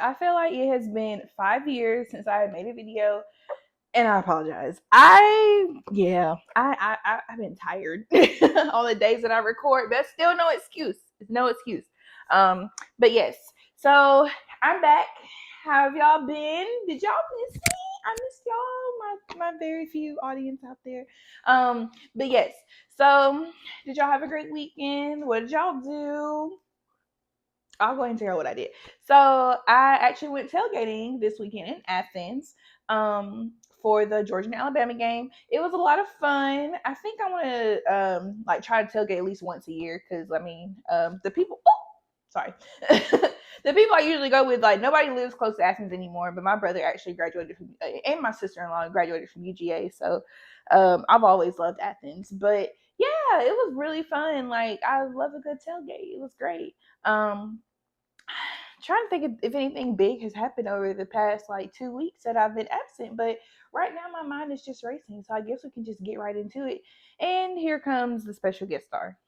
I feel like it has been 5 years since I made a video, and I apologize. I've been tired on the days that I record. But still no excuse. It's no excuse. But yes. So I'm back. How have y'all been? Did y'all miss me? I missed y'all, my very few audience out there. But yes. So did y'all have a great weekend? What did y'all do? I'll go ahead and tell you what I did. So I actually went tailgating this weekend in Athens for the Georgia and Alabama game. It was a lot of fun. I think I want to like try to tailgate at least once a year because I mean the people. Oh, sorry. The people I usually go with, like nobody lives close to Athens anymore. But my brother actually graduated from, and my sister-in-law graduated from UGA. So I've always loved Athens. But yeah, it was really fun. Like I love a good tailgate. It was great. Um, trying to think if anything big has happened over the past like 2 weeks that I've been absent, but right now my mind is just racing. So I guess we can just get right into it. And here comes the special guest star.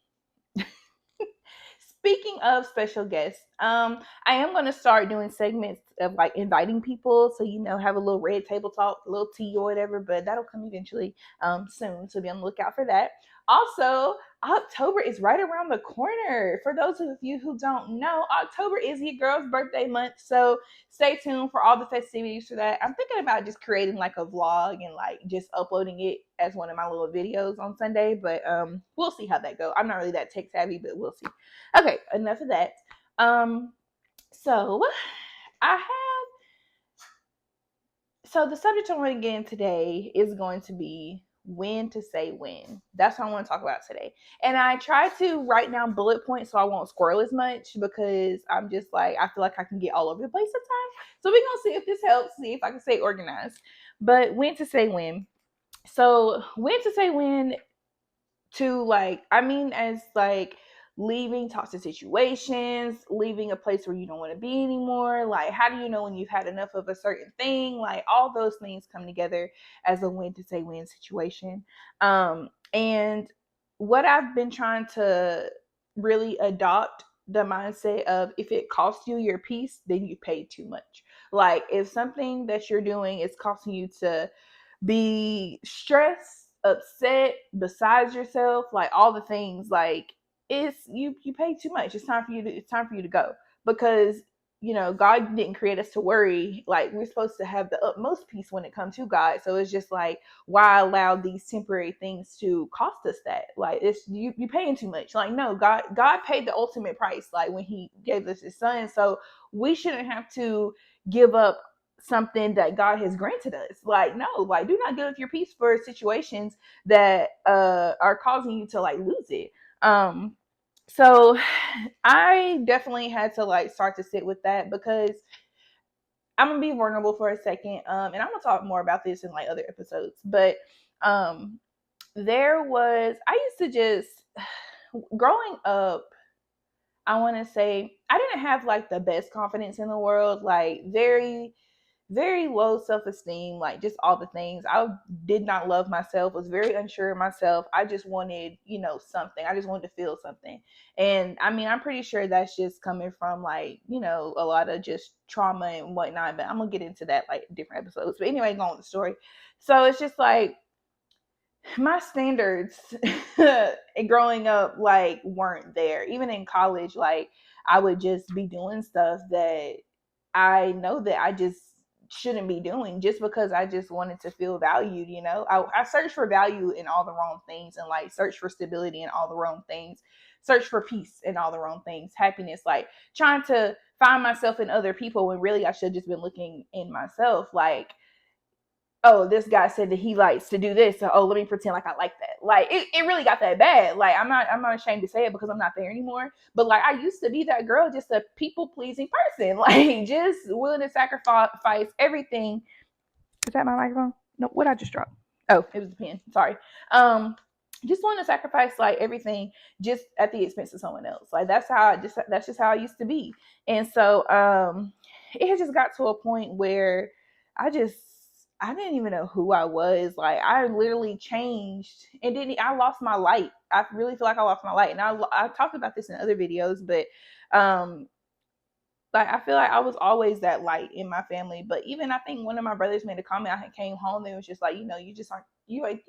Speaking of special guests, I am going to start doing segments of like inviting people, so have a little red table talk, a little tea or whatever. But that'll come eventually, soon. So be on the lookout for that. Also, October is right around the corner. For those of you who don't know, October is your girl's birthday month. So stay tuned for all the festivities for that. I'm thinking about just creating like a vlog and like just uploading it as one of my little videos on Sunday. But we'll see how that goes. I'm not really that tech savvy, but we'll see. Okay, enough of that. So I have so the subject I want to get in today is going to be when to say when. That's what I want to talk about today. And I try to write down bullet points so I won't squirrel as much because I'm just like, I feel like I can get all over the place sometimes. So we're going to see if this helps, see if I can stay organized. But when to say when. So when to say when to like, I mean, as like leaving toxic situations, leaving a place where you don't want to be anymore. Like, how do you know when you've had enough of a certain thing? Like, all those things come together as a when to say when situation. And what I've been trying to really adopt the mindset of if it costs you your peace, then you pay too much. Like, if something that you're doing is costing you to be stressed, upset, besides yourself, like all the things, like it's you pay too much. It's time for you to go because God didn't create us to worry. Like we're supposed to have the utmost peace when it comes to God. So it's just like why allow these temporary things to cost us that? Like it's you paying too much. Like no, God paid the ultimate price. Like when He gave us His Son, so we shouldn't have to give up something that God has granted us. Like, no, like do not give up your peace for situations that are causing you to like lose it. So I definitely had to like start to sit with that because I'm gonna be vulnerable for a second. And I'm gonna talk more about this in like other episodes. But I used to just growing up, I want to say I didn't have like the best confidence in the world, like very very low self-esteem, like just all the things. I did not love myself, was very unsure of myself. I just wanted, something. I just wanted to feel something. And I mean, I'm pretty sure that's just coming from like, a lot of just trauma and whatnot. But I'm gonna get into that like different episodes. But anyway, going with the story. So it's just like my standards growing up like weren't there. Even in college, like I would just be doing stuff that I know that I just shouldn't be doing just because I just wanted to feel valued. I searched for value in all the wrong things and like search for stability in all the wrong things, search for peace in all the wrong things, happiness, like trying to find myself in other people when really I should have just been looking in myself. Like, oh, this guy said that he likes to do this. So, oh, let me pretend like I like that. Like it really got that bad. Like I'm not ashamed to say it because I'm not there anymore. But like I used to be that girl, just a people pleasing person, like just willing to sacrifice everything. Is that my microphone? No, what I just dropped? Oh, it was the pen. Sorry. Just wanting to sacrifice like everything just at the expense of someone else. Like that's just how I used to be. And so it has just got to a point where I didn't even know who I was. Like I literally changed and I lost my light. I really feel like I lost my light. And I talked about this in other videos, but like I feel like I was always that light in my family. But even I think one of my brothers made a comment. I came home and it was just like, you just aren't you like,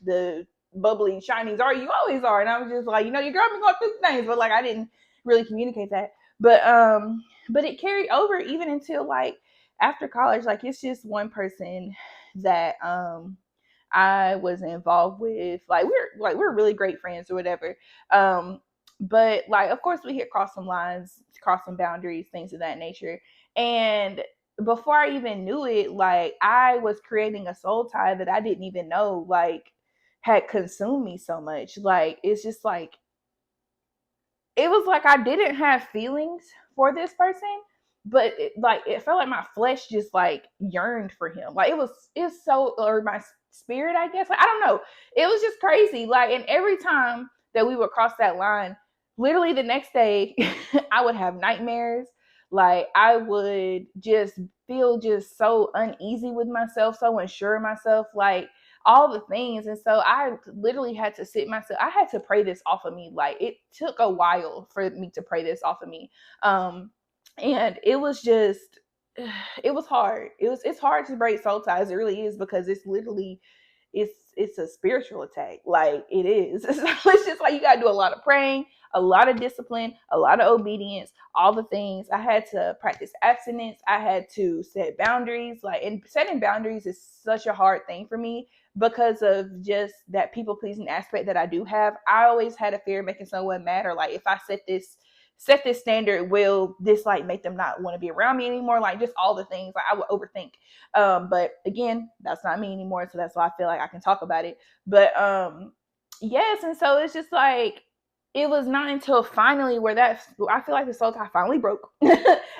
the bubbly shiny are you always are. And I was just like, your girl been going through things, but like I didn't really communicate that. But it carried over even until like after college. Like it's just one person that I was involved with. Like we're really great friends or whatever. But like of course we hit cross some lines, cross some boundaries, things of that nature. And before I even knew it, like I was creating a soul tie that I didn't even know like had consumed me so much. Like it's just like it was like I didn't have feelings for this person, but it felt like my flesh just like yearned for him. Like it's so, or my spirit, I guess. Like I don't know. It was just crazy. Like, and every time that we would cross that line, literally the next day, I would have nightmares. Like I would just feel just so uneasy with myself, so unsure of myself. Like all the things. And so I literally had to sit myself, I had to pray this off of me. Like it took a while for me to pray this off of me. And it was just, it was hard. It's hard to break soul ties. It really is, because it's literally, it's a spiritual attack. Like it is. So it's just like you gotta do a lot of praying, a lot of discipline, a lot of obedience, all the things. I had to practice abstinence. I had to set boundaries. Like, and setting boundaries is such a hard thing for me because of just that people pleasing aspect that I do have. I always had a fear of making someone mad, or like if I set this standard, will this like make them not want to be around me anymore? Like just all the things, like I would overthink. But again, that's not me anymore, so that's why I feel like I can talk about it. But yes, and so it's just like it was not until finally where that, I feel like the soul tie finally broke.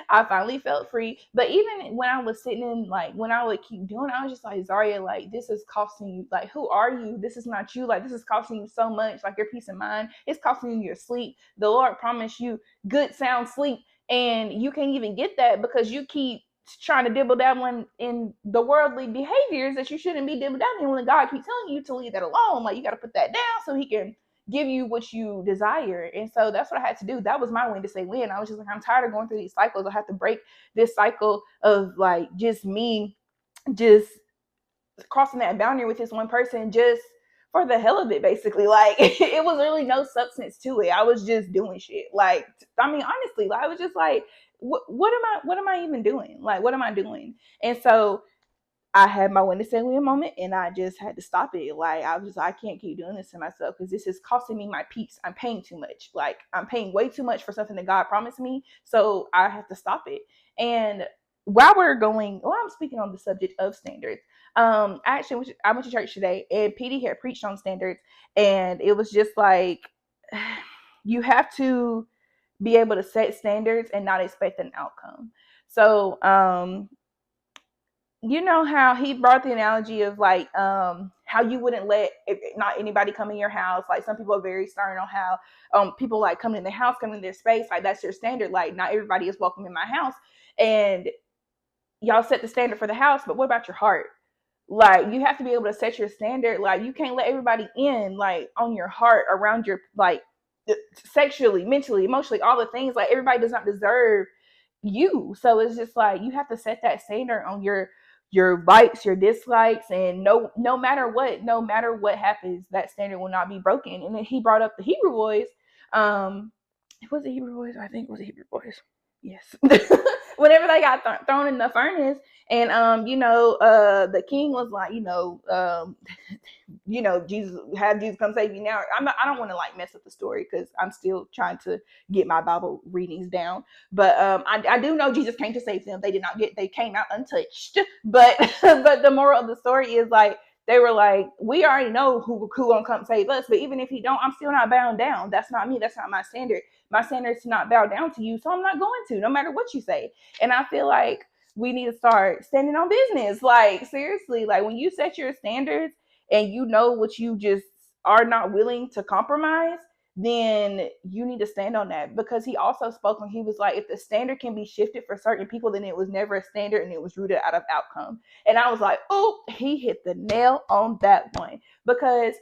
I finally felt free. But even when I was sitting in, like when I would keep doing it, I was just like, Zaria, like this is costing you. Like who are you? This is not you. Like this is costing you so much. Like your peace of mind. It's costing you your sleep. The Lord promised you good sound sleep, and you can't even get that because you keep trying to dibble dabble in the worldly behaviors that you shouldn't be dibble dabbling when God keeps telling you to leave that alone. Like you got to put that down so He can give you what you desire. And so that's what I had to do. That was my win to say win. I was just like, I'm tired of going through these cycles. I have to break this cycle of like just me just crossing that boundary with this one person just for the hell of it, basically. Like it was really no substance to it. I was just doing shit. Like, I mean, honestly, like, I was just like, what am I even doing? Like, what am I doing? And so I had my Wednesday win moment, and I just had to stop it. Like I was just, I can't keep doing this to myself because this is costing me my peace. I'm paying too much. Like I'm paying way too much for something that God promised me. So I have to stop it. And while we're going, well, I'm speaking on the subject of standards. I went to church today, and PD had preached on standards, and it was just like you have to be able to set standards and not expect an outcome. So you know how he brought the analogy of like how you wouldn't let not anybody come in your house. Like some people are very stern on how people like come in their house, come in their space, like that's your standard. Like not everybody is welcome in my house, and y'all set the standard for the house, but what about your heart? Like you have to be able to set your standard. Like you can't let everybody in like on your heart, around your like sexually, mentally, emotionally, all the things. Like everybody does not deserve you. So it's just like you have to set that standard on your likes, your dislikes, and no matter what happens, that standard will not be broken. And then he brought up the Hebrew boys. Was it Hebrew boys? I think it was the Hebrew boys. Yes. Whenever they got thrown in the furnace, and the king was like, Jesus, have Jesus come save you now. I don't want to like mess up the story because I'm still trying to get my Bible readings down. But I do know Jesus came to save them. They came out untouched. But but the moral of the story is like they were like, we already know who gonna come save us. But even if he don't, I'm still not bound down. That's not me. That's not my standard. My standard is to not bow down to you. So I'm not going to, no matter what you say. And I feel like we need to start standing on business. Like seriously, like when you set your standards and you know what you just are not willing to compromise, then you need to stand on that. Because he also spoke when he was like, if the standard can be shifted for certain people, then it was never a standard and it was rooted out of outcome. And I was like, oh, he hit the nail on that one. Because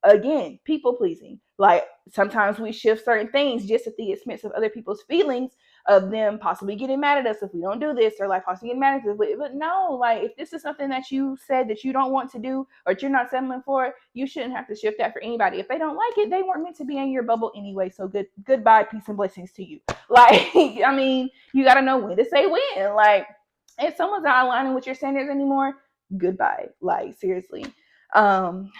again, people pleasing. Like sometimes we shift certain things just at the expense of other people's feelings, of them possibly getting mad at us if we don't do this, or like possibly getting mad at us. But no, like if this is something that you said that you don't want to do or that you're not settling for, you shouldn't have to shift that for anybody. If they don't like it, they weren't meant to be in your bubble anyway. So goodbye, peace and blessings to you. Like, I mean, you got to know when to say when. Like, if someone's not aligning with your standards anymore, goodbye. Like, seriously. Um,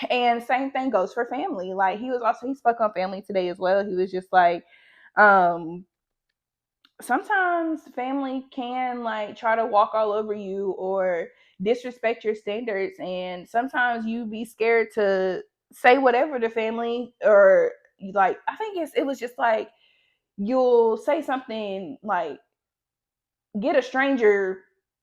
and same thing goes for family. Like, he spoke on family today as well. He was just like, um, sometimes family can like try to walk all over you or disrespect your standards, and sometimes you be scared to say whatever to family, or like I think it was just like you'll say something like get a stranger,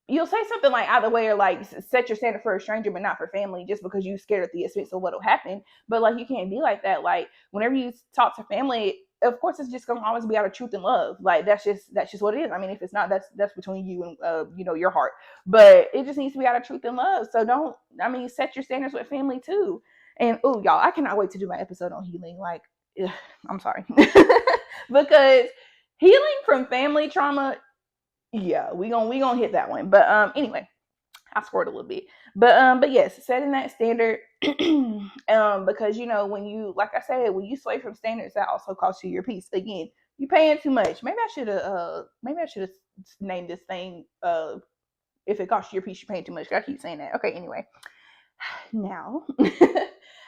you'll say something like either way, or like set your standard for a stranger but not for family, just because you're scared at the expense of what'll happen. But like you can't be like that. Like whenever you talk to family, of course it's just gonna always be out of truth and love. Like that's just what it is. I mean, if it's not, that's between you and your heart. But it just needs to be out of truth and love. So don't, I mean, set your standards with family too. And oh y'all, I cannot wait to do my episode on healing. Like ugh, I'm sorry. Because healing from family trauma, yeah, we gonna hit that one. But anyway, I scored a little bit. But yes, setting that standard. Because when you, like I said, when you sway from standards, that also costs you your peace. Again, you paying too much. Maybe I should have named this thing if it costs you your peace, you're paying too much. I keep saying that. Okay, anyway. Now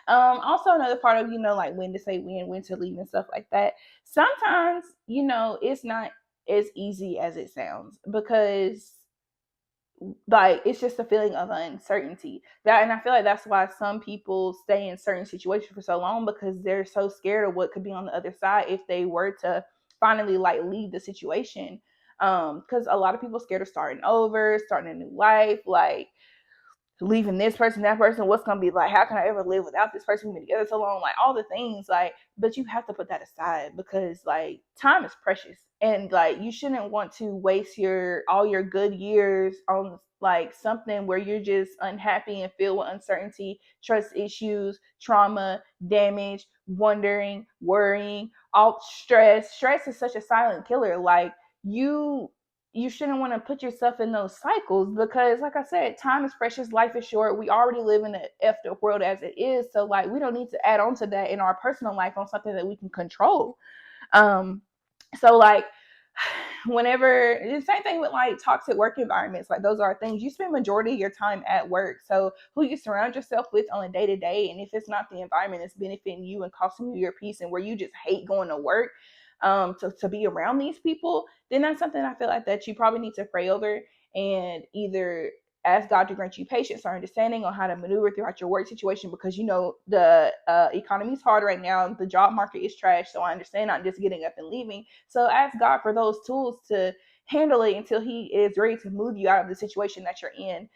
also another part of like when to say when to leave and stuff like that. Sometimes it's not as easy as it sounds, because like it's just a feeling of uncertainty, and I feel like that's why some people stay in certain situations for so long, because they're so scared of what could be on the other side if they were to finally like leave the situation. Because a lot of people are scared of starting over, starting a new life, like leaving this person, that person, what's gonna be like, how can I ever live without this person, we've been together so long, like all the things, like, but you have to put that aside, because like time is precious, and like you shouldn't want to waste all your good years on like something where you're just unhappy and filled with uncertainty, trust issues, trauma, damage, wondering, worrying, all stress is such a silent killer. Like you shouldn't want to put yourself in those cycles, because like I said, time is precious, life is short, we already live in the effed up world as it is, so like we don't need to add on to that in our personal life on something that we can control. So like whenever, the same thing with like toxic work environments, like those are things you spend majority of your time at work, so who you surround yourself with on a day-to-day, and if it's not the environment that's benefiting you and costing you your peace, and where you just hate going to work, to be around these people, then that's something I feel like that you probably need to pray over, and either ask God to grant you patience or understanding on how to maneuver throughout your work situation, because the economy is hard right now, the job market is trash, so I understand not just getting up and leaving. So ask God for those tools to handle it until He is ready to move you out of the situation that you're in.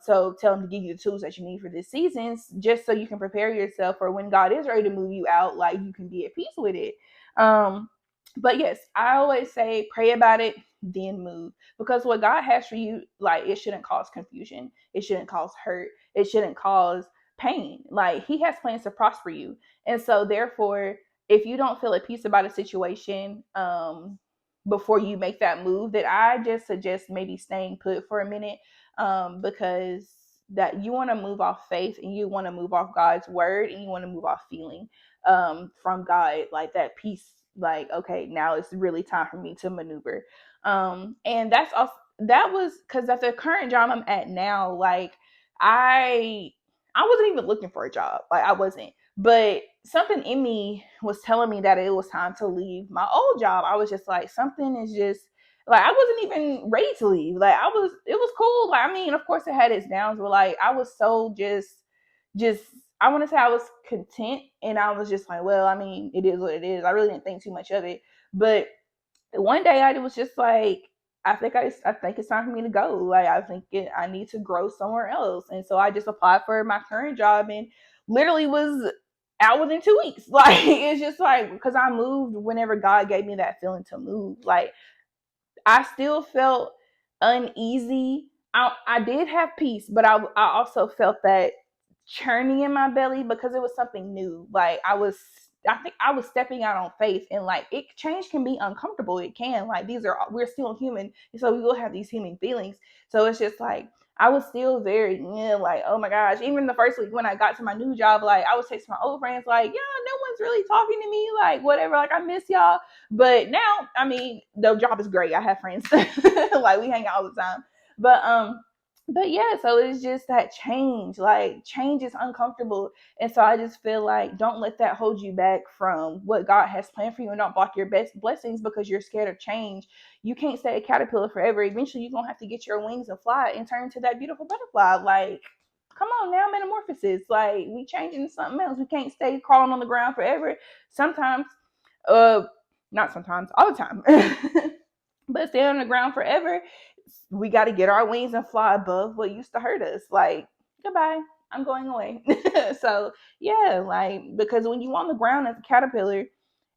So tell Him to give you the tools that you need for this season, just so you can prepare yourself for when God is ready to move you out, like you can be at peace with it. But yes, I always say pray about it, then move. Because what God has for you, like, it shouldn't cause confusion. It shouldn't cause hurt. It shouldn't cause pain. Like, He has plans to prosper you. And so therefore, if you don't feel at peace about a situation, before you make that move, that I just suggest maybe staying put for a minute, because that you want to move off faith, and you want to move off God's word, and you want to move off feeling from God, like that peace, like, okay, now it's really time for me to maneuver. And that's also, that was because at the current job I'm at now, like I wasn't even looking for a job. Like I wasn't. But something in me was telling me that it was time to leave my old job. I was just like, something is just like, I wasn't even ready to leave. Like it was cool. Like, I mean, of course it had its downs, but like I was so just I want to say I was content, and I was just like, well, I mean, it is what it is. I really didn't think too much of it. But one day I was just like, I think it's time for me to go. Like I need to grow somewhere else. And so I just applied for my current job, and literally was out within 2 weeks. Like it's just like, because I moved whenever God gave me that feeling to move. Like I still felt uneasy. I did have peace, but I also felt that churning in my belly, because it was something new. Like I think I was stepping out on faith, and like change can be uncomfortable. It can, like, we're still human, so we will have these human feelings. So it's just like I was still very like, oh my gosh. Even the first week when I got to my new job, like I was texting my old friends, like, yeah, no one's really talking to me, like whatever, like I miss y'all. But now, I mean, the job is great. I have friends, like we hang out all the time. But yeah, so it's just that change. Like change is uncomfortable. And so I just feel like don't let that hold you back from what God has planned for you, and don't block your best blessings because you're scared of change. You can't stay a caterpillar forever. Eventually you're gonna have to get your wings and fly and turn into that beautiful butterfly. Like, come on now, metamorphosis. Like we changing to something else. We can't stay crawling on the ground forever. Sometimes, uh not sometimes, all the time. But stay on the ground forever, we got to get our wings and fly above what used to hurt us. Like, goodbye, I'm going away. So, yeah, like, because when you on the ground as a caterpillar,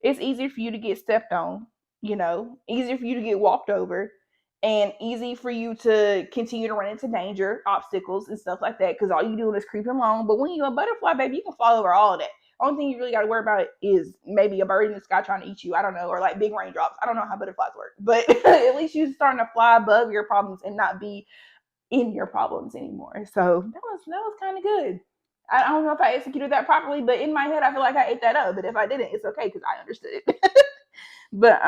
it's easier for you to get stepped on, easier for you to get walked over, and easy for you to continue to run into danger, obstacles, and stuff like that, because all you doing is creeping along. But when you're a butterfly, baby, you can fly over all of that. Only thing you really got to worry about is maybe a bird in the sky trying to eat you. I don't know, or like big raindrops. I don't know how butterflies work, but at least you're starting to fly above your problems and not be in your problems anymore. So that was kind of good. I don't know if I executed that properly, but in my head, I feel like I ate that up. But if I didn't, it's okay because I understood it. But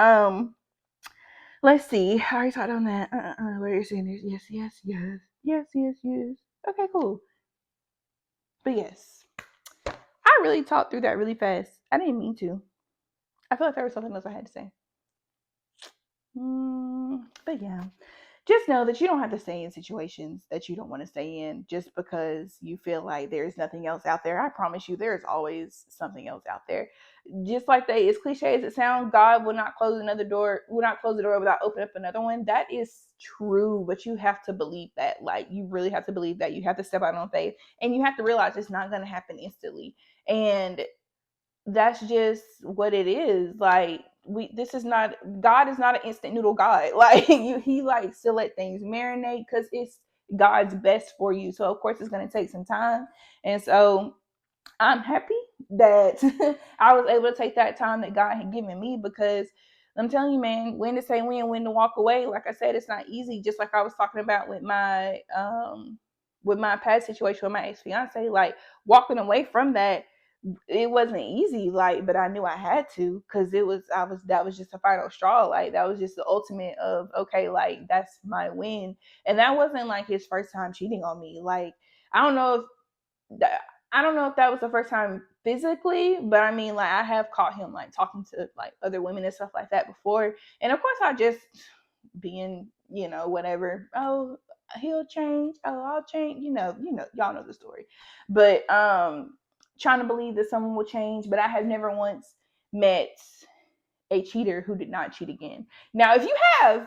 let's see. I already talked on that. What are you saying? Yes, yes, yes, yes, yes, yes. Okay, cool. But yes, I really talked through that really fast. I didn't mean to. I feel like there was something else I had to say. But yeah, just know that you don't have to stay in situations that you don't want to stay in just because you feel like there's nothing else out there. I promise you, there's always something else out there. Just like as cliche as it sounds, God will not close the door without opening up another one. That is true, but you have to believe that. Like, you really have to believe that. You have to step out on faith, and you have to realize it's not going to happen instantly. And that's just what it is. Like, God is not an instant noodle God. Like, he likes to let things marinate because it's God's best for you. So of course it's going to take some time. And so I'm happy that I was able to take that time that God had given me, because I'm telling you, man, when to say when to walk away. Like I said, it's not easy. Just like I was talking about with my past situation with my ex-fiance, like walking away from that, it wasn't easy, like, but I knew I had to, because that was just a final straw. Like, that was just the ultimate of, okay, like, that's my win. And that wasn't like his first time cheating on me. Like, I don't know if that I don't know if that was the first time physically, but I mean, like, I have caught him like talking to like other women and stuff like that before. And of course I just being, whatever, oh, he'll change, oh, I'll change, y'all know the story. But trying to believe that someone will change. But I have never once met a cheater who did not cheat again. Now, if you have,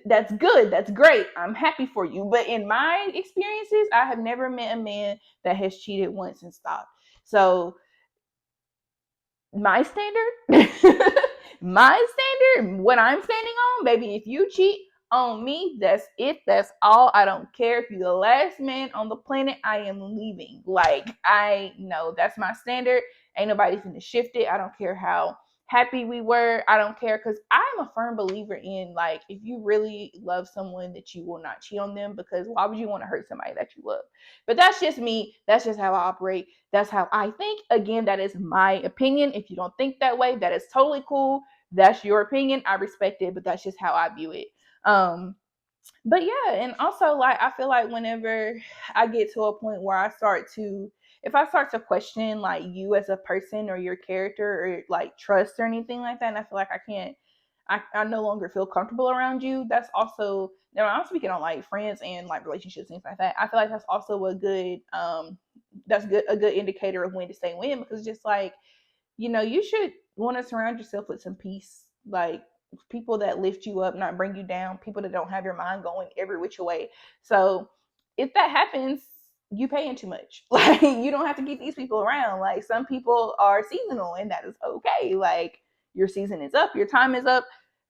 that's good, that's great, I'm happy for you. But in my experiences, I have never met a man that has cheated once and stopped. So my standard, what I'm standing on, baby, if you cheat on me, that's it, that's all. I don't care if you're the last man on the planet, I am leaving. Like, I know that's my standard. Ain't nobody finna shift it. I don't care how happy we were. I don't care, because I'm a firm believer in, like, if you really love someone, that you will not cheat on them, because why would you want to hurt somebody that you love? But that's just me. That's just how I operate. That's how I think. Again, that is my opinion. If you don't think that way, that is totally cool. That's your opinion. I respect it, but that's just how I view it. But yeah, and also, like, I feel like whenever I get to a point where if I start to question like you as a person or your character or like trust or anything like that, and I feel like I no longer feel comfortable around you, that's also, now I'm speaking on like friends and like relationships, things like that. I feel like that's also a good indicator of when to stay when, because just like, you should want to surround yourself with some peace, like people that lift you up, not bring you down, people that don't have your mind going every which way. So if that happens, you paying too much. Like, you don't have to keep these people around. Like, some people are seasonal, and that is okay. Like, your season is up, your time is up.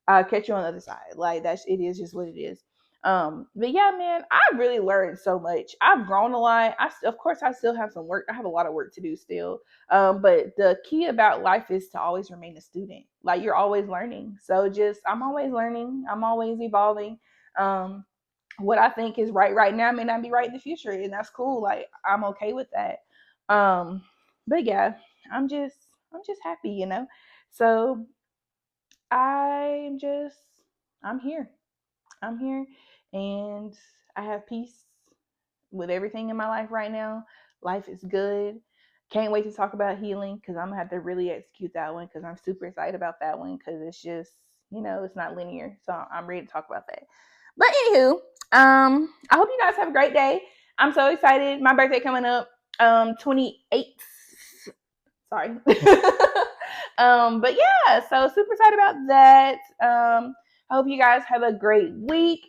I'll catch you on the other side. Like, it is just what it is. But yeah, man, I really learned so much. I've grown a lot. Of course, I still have some work. I have a lot of work to do still. But the key about life is to always remain a student. Like you're always learning. So just, I'm always learning. I'm always evolving. Um, what I think is right now may not be right in the future, and that's cool. Like I'm okay with that. Um, but yeah, I'm just, I'm just happy, you know. So I'm just, I'm here. I'm here and I have peace with everything in my life right now. Life is good. Can't wait to talk about healing because I'm gonna have to really execute that one because I'm super excited about that one because it's just, you know, it's not linear. So I'm ready to talk about that. But anywho, I hope you guys have a great day. I'm so excited. My birthday coming up, 28th. Sorry. But yeah, so super excited about that. I hope you guys have a great week.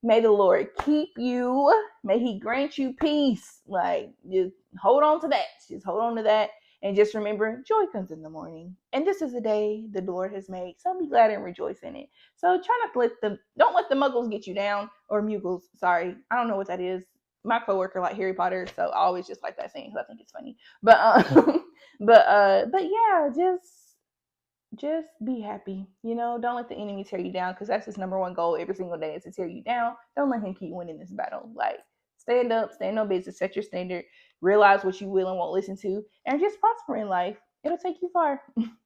May the Lord keep you. May He grant you peace. Like, just hold on to that. Just hold on to that. And just remember, joy comes in the morning. And this is the day the Lord has made. So be glad and rejoice in it. So try not to don't let the muggles get you down. Or muggles, sorry. I don't know what that is. My coworker like Harry Potter, so I always just like that saying because I think it's funny. But but yeah, just be happy. You know, don't let the enemy tear you down because that's his number one goal every single day is to tear you down. Don't let him keep winning this battle. Like stand up, stand on business, set your standard, realize what you will and won't listen to, and just prosper in life. It'll take you far.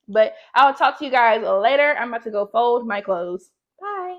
But I'll talk to you guys later. I'm about to go fold my clothes. Bye.